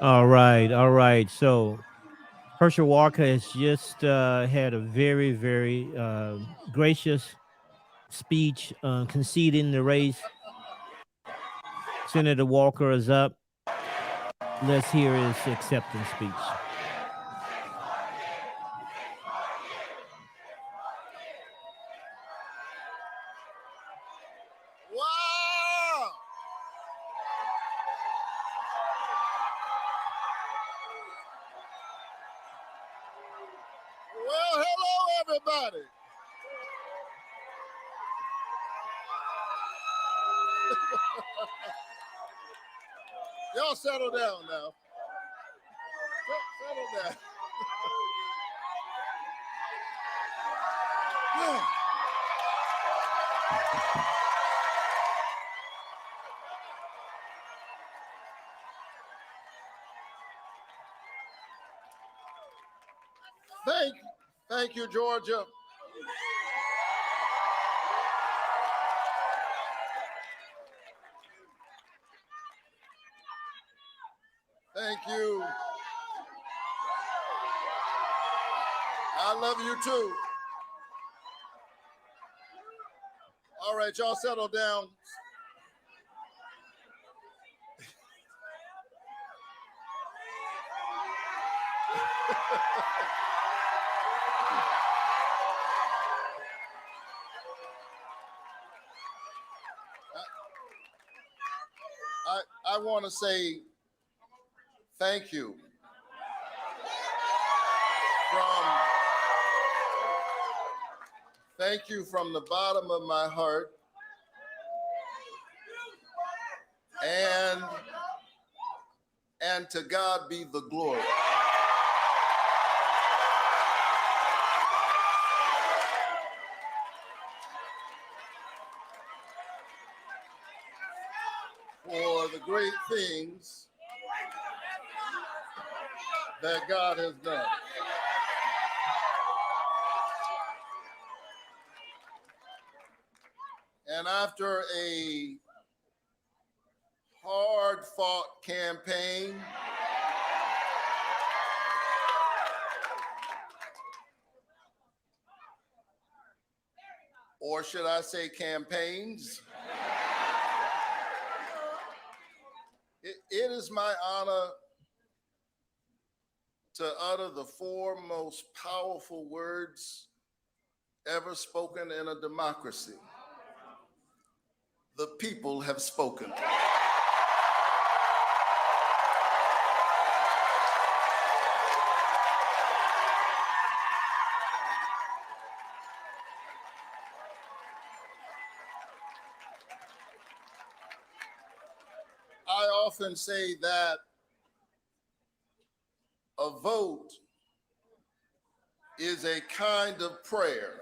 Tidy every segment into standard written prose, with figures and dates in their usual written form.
All right, all right. So Herschel Walker has just had a very, very gracious speech conceding the race. Senator Walker is up. Let's hear his acceptance speech. Wow! Well, hello, everybody. Y'all settle down now. Settle down. Thank, thank you, Georgia. Thank you. I love you too. All right, y'all settle down. I want to say thank you from from the bottom of my heart, and to God be the glory. For the great things that God has done. And after a hard-fought campaign, or should I say campaigns, it is my honor to utter the four most powerful words ever spoken in a democracy. The people have spoken. I often say that a vote is a kind of prayer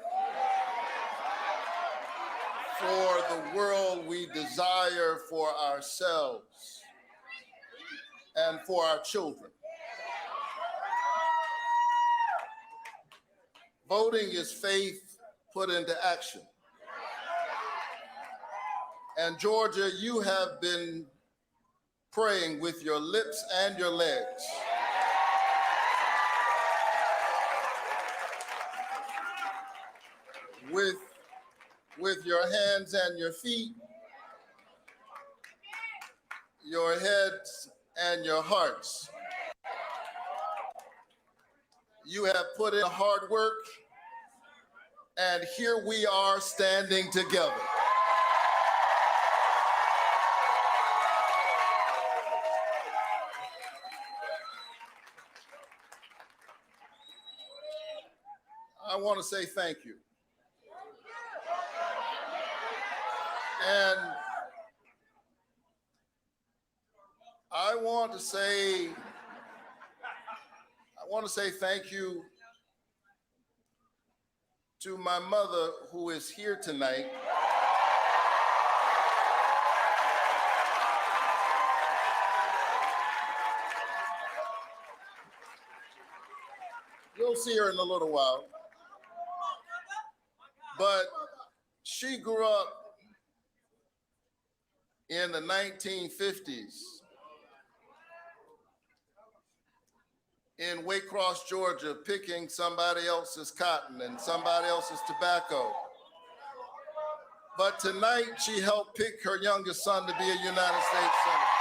for the world we desire for ourselves and for our children. Voting is faith put into action. And Georgia, you have been praying with your lips and your legs. With your hands and your feet, your heads and your hearts. You have put in hard work, and here we are standing together. I want to say thank you. And I want to say thank you to my mother, who is here tonight. You'll see her in a little while. But she grew up in the 1950s in Waycross, Georgia, picking somebody else's cotton and somebody else's tobacco. But tonight, she helped pick her youngest son to be a United States Senator.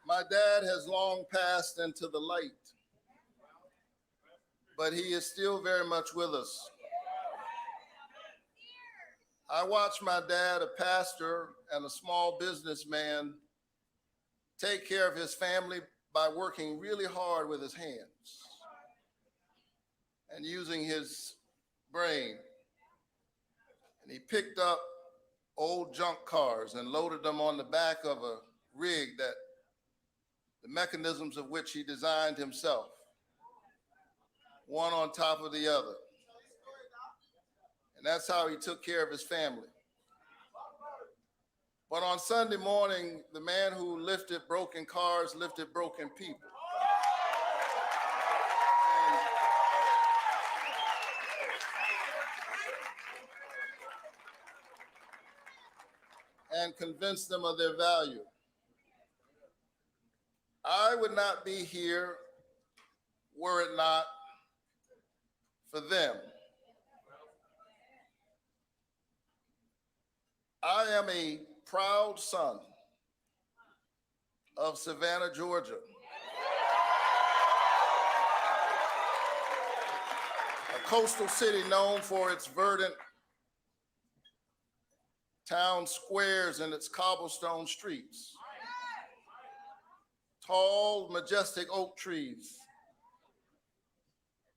My dad has long passed into the light, but he is still very much with us. I watched my dad, a pastor and a small businessman, take care of his family by working really hard with his hands and using his brain. And he picked up old junk cars and loaded them on the back of a rig that the mechanisms of which he designed himself, one on top of the other. And that's how he took care of his family. But on Sunday morning, the man who lifted broken cars lifted broken people. And convinced them of their value. I would not be here were it not for them. I am a proud son of Savannah, Georgia. A coastal city known for its verdant town squares and its cobblestone streets. Tall, majestic oak trees,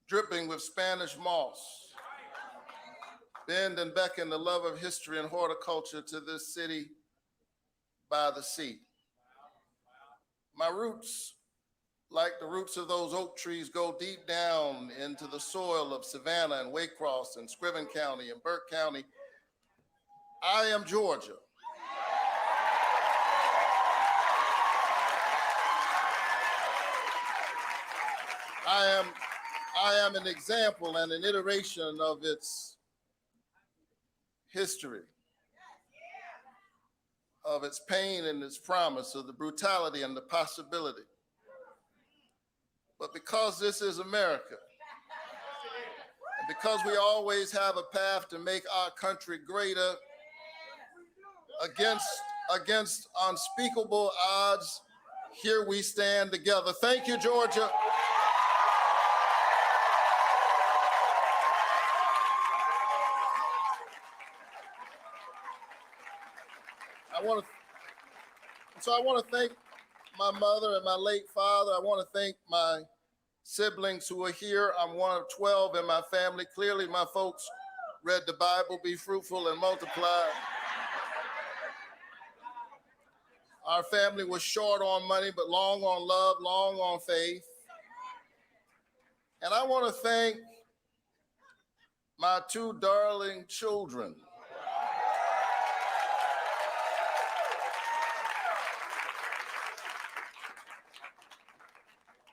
dripping with Spanish moss, bend and beckon the love of history and horticulture to this city by the sea. My roots, like the roots of those oak trees, go deep down into the soil of Savannah and Waycross and Scriven County and Burke County. I am Georgia. I am an example and an iteration of its history, of its pain and its promise, of the brutality and the possibility. But because this is America, and because we always have a path to make our country greater against unspeakable odds, here we stand together. Thank you, Georgia. I want to thank my mother and my late father. I want to thank my siblings who are here. I'm one of 12 in my family. Clearly, my folks read the Bible, be fruitful and multiply. Our family was short on money, but long on love, long on faith. And I want to thank my two darling children.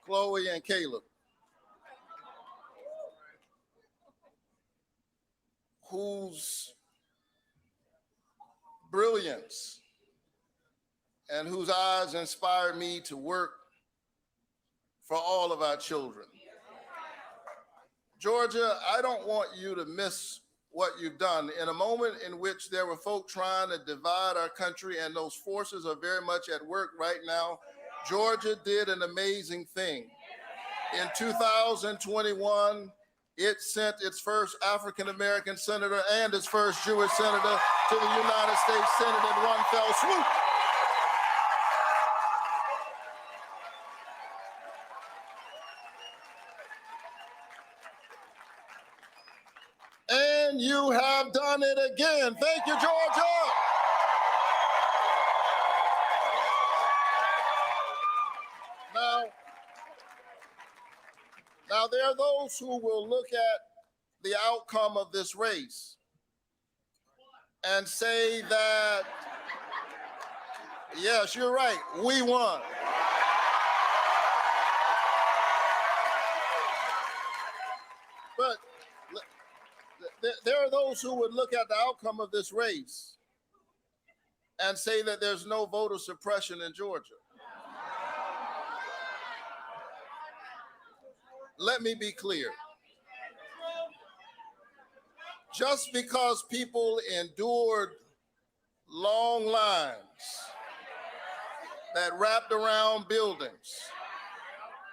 Chloe and Caleb, whose brilliance and whose eyes inspired me to work for all of our children. Georgia, I don't want you to miss what you've done. In a moment in which there were folk trying to divide our country, and those forces are very much at work right now, Georgia did an amazing thing. In 2021, it sent its first African-American senator and its first Jewish senator to the United States Senate in one fell swoop. And you have done it again. Thank you, Georgia. Now, there are those who will look at the outcome of this race and say that, yes, you're right, we won. There are those who would look at the outcome of this race and say that there's no voter suppression in Georgia. Let me be clear. Just because people endured long lines that wrapped around buildings,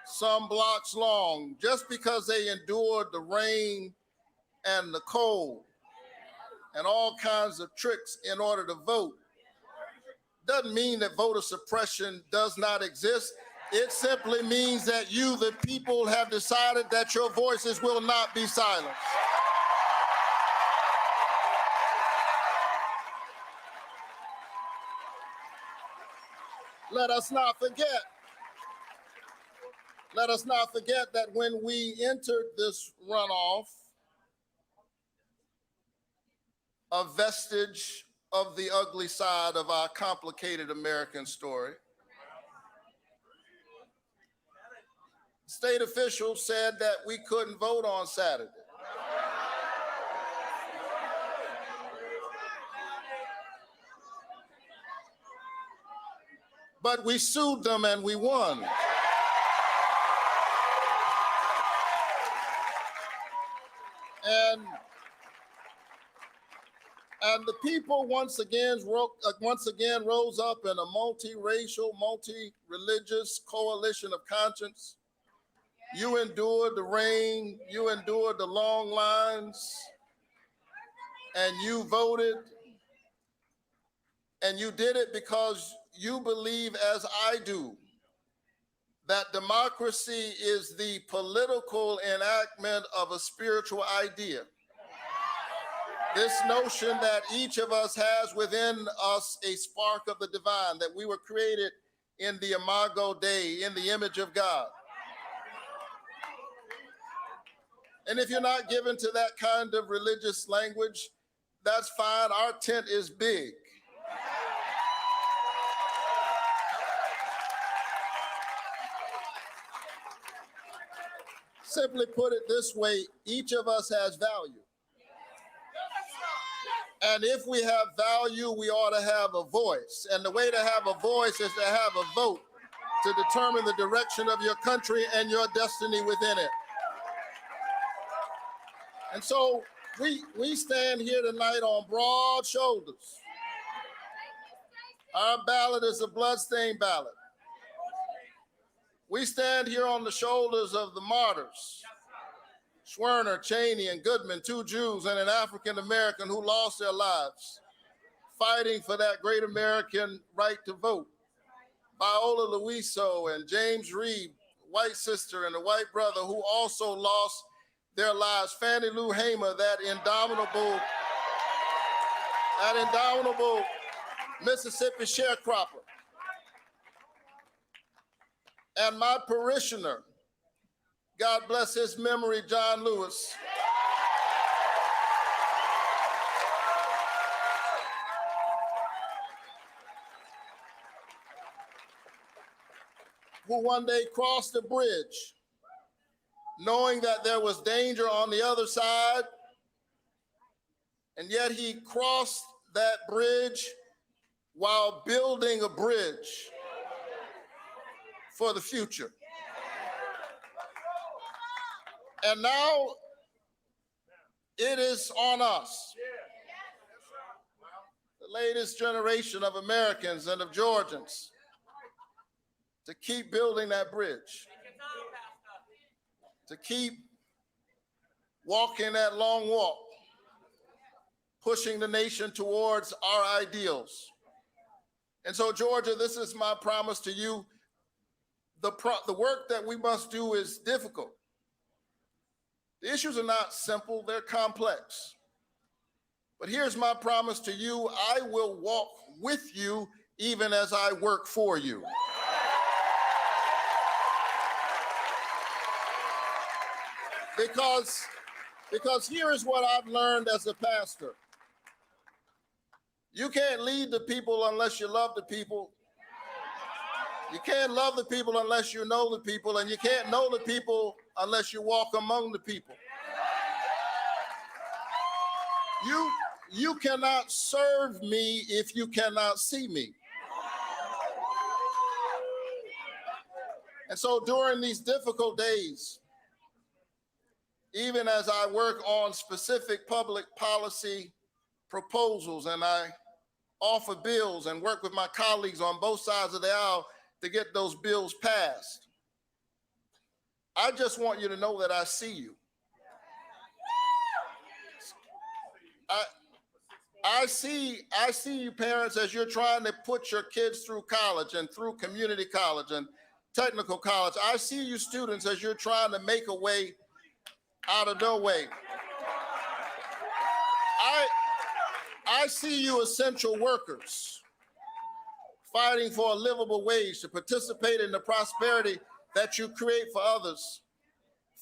some blocks long, just because they endured the rain and the cold and all kinds of tricks in order to vote, doesn't mean that voter suppression does not exist. It simply means that you, the people, have decided that your voices will not be silenced. Let us not forget that when we entered this runoff, a vestige of the ugly side of our complicated American story, state officials said that we couldn't vote on Saturday. But we sued them and we won. And the people once again rose up in a multiracial, multi-religious coalition of conscience. You endured the rain, you endured the long lines, and you voted. And you did it because you believe, as I do, that democracy is the political enactment of a spiritual idea. This notion that each of us has within us a spark of the divine, that we were created in the imago Dei, in the image of God. And if you're not given to that kind of religious language, that's fine. Our tent is big. Simply put it this way, each of us has value. And if we have value, we ought to have a voice. And the way to have a voice is to have a vote to determine the direction of your country and your destiny within it. And so we stand here tonight on broad shoulders. Our ballot is a bloodstained ballot. We stand here on the shoulders of the martyrs, Schwerner, Cheney, and Goodman, two Jews and an African American who lost their lives fighting for that great American right to vote. Viola Luiso and James Reed, white sister and a white brother who also lost their lives. Fannie Lou Hamer, that indomitable Mississippi sharecropper. And my parishioner, God bless his memory, John Lewis, who one day crossed the bridge, knowing that there was danger on the other side, and yet he crossed that bridge while building a bridge for the future. And now it is on us, the latest generation of Americans and of Georgians, to keep building that bridge, to keep walking that long walk, pushing the nation towards our ideals. And so, Georgia, this is my promise to you. The work that we must do is difficult. The issues are not simple, they're complex. But here's my promise to you: I will walk with you even as I work for you. Because here is what I've learned as a pastor. You can't lead the people unless you love the people. You can't love the people unless you know the people, and you can't know the people unless you walk among the people. You cannot serve me if you cannot see me. And so during these difficult days, even as I work on specific public policy proposals and I offer bills and work with my colleagues on both sides of the aisle to get those bills passed, I just want you to know that I see you. I see you parents as you're trying to put your kids through college and through community college and technical college. I see you students as you're trying to make a way out of no way. I see you essential workers fighting for a livable wage to participate in the prosperity that you create for others.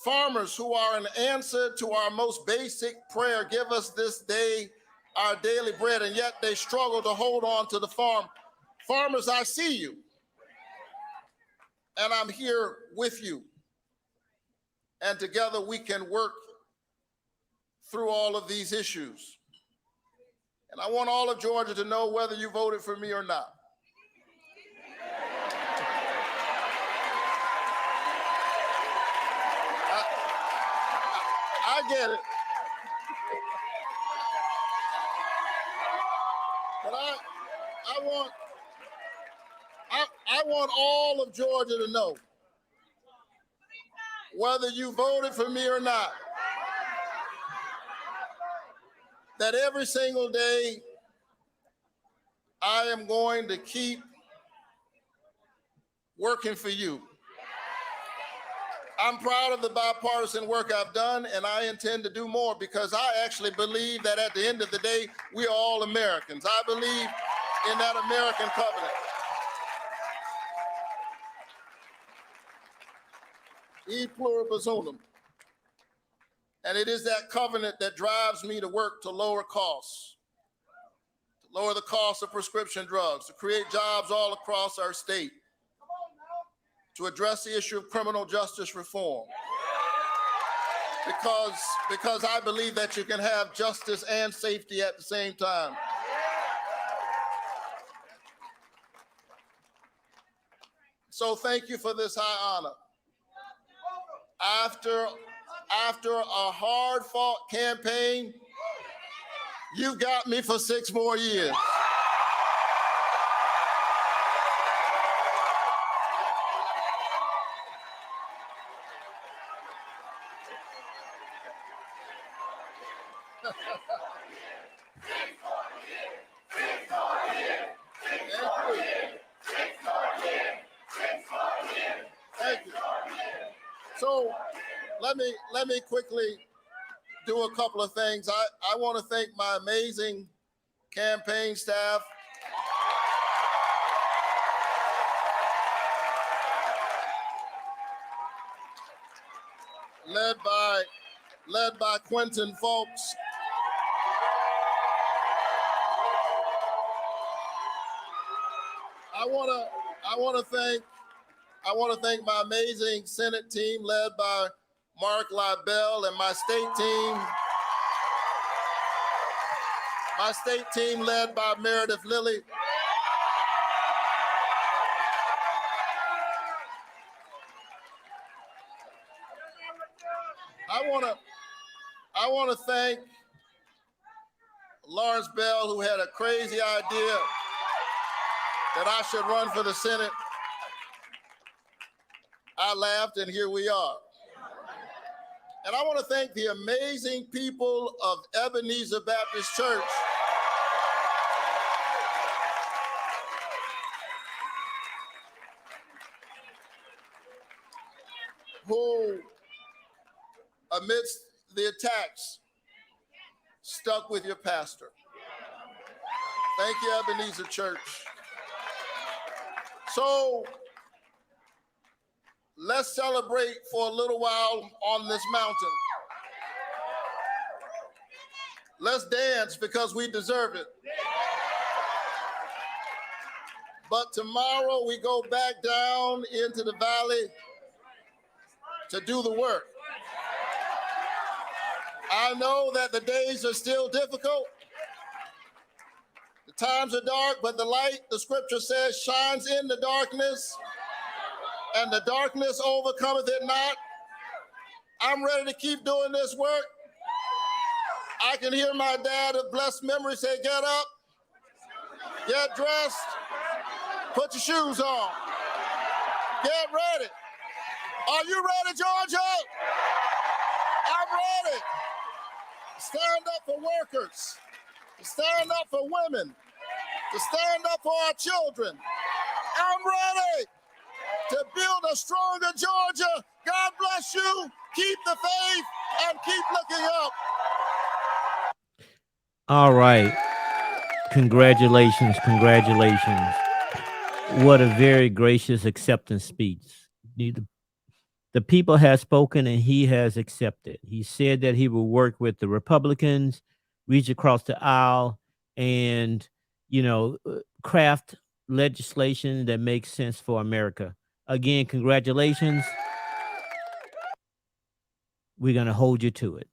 Farmers who are an answer to our most basic prayer, give us this day our daily bread, and yet they struggle to hold on to the farm. Farmers, I see you, and I'm here with you. And together we can work through all of these issues. And I want all of Georgia to know whether you voted for me or not. I get it. But I want all of Georgia to know, whether you voted for me or not, that every single day I am going to keep working for you. I'm proud of the bipartisan work I've done, and I intend to do more because I actually believe that at the end of the day, we are all Americans. I believe in that American covenant. E pluribus unum. And it is that covenant that drives me to work to lower costs, to lower the cost of prescription drugs, to create jobs all across our state, to address the issue of criminal justice reform. Because I believe that you can have justice and safety at the same time. So thank you for this high honor. After a hard-fought campaign, you got me for 6 more years. Thank you. So let me quickly do a couple of things. I want to thank my amazing campaign staff. Led by Quentin Folks. I want to thank my amazing Senate team led by Mark Libel and my state team led by Meredith Lilly. I want to thank Lawrence Bell, who had a crazy idea that I should run for the Senate. I laughed, and here we are. And I want to thank the amazing people of Ebenezer Baptist Church who, amidst the attacks, stuck with your pastor. Thank you, Ebenezer Church. So let's celebrate for a little while on this mountain. Let's dance because we deserve it. But tomorrow we go back down into the valley to do the work. I know that the days are still difficult. The times are dark, but the light, the scripture says, shines in the darkness, and the darkness overcometh it not. I'm ready to keep doing this work. I can hear my dad of blessed memory say, get up, get dressed, put your shoes on, get ready. Are you ready, Georgia? I'm ready. Stand up for workers, to stand up for women, to stand up for our children. I'm ready to build a stronger Georgia. God bless you. Keep the faith and keep looking up. All right. Congratulations. Congratulations. What a very gracious acceptance speech. The people have spoken and he has accepted. He said that he will work with the Republicans, reach across the aisle, and, craft legislation that makes sense for America. Again, congratulations. We're going to hold you to it.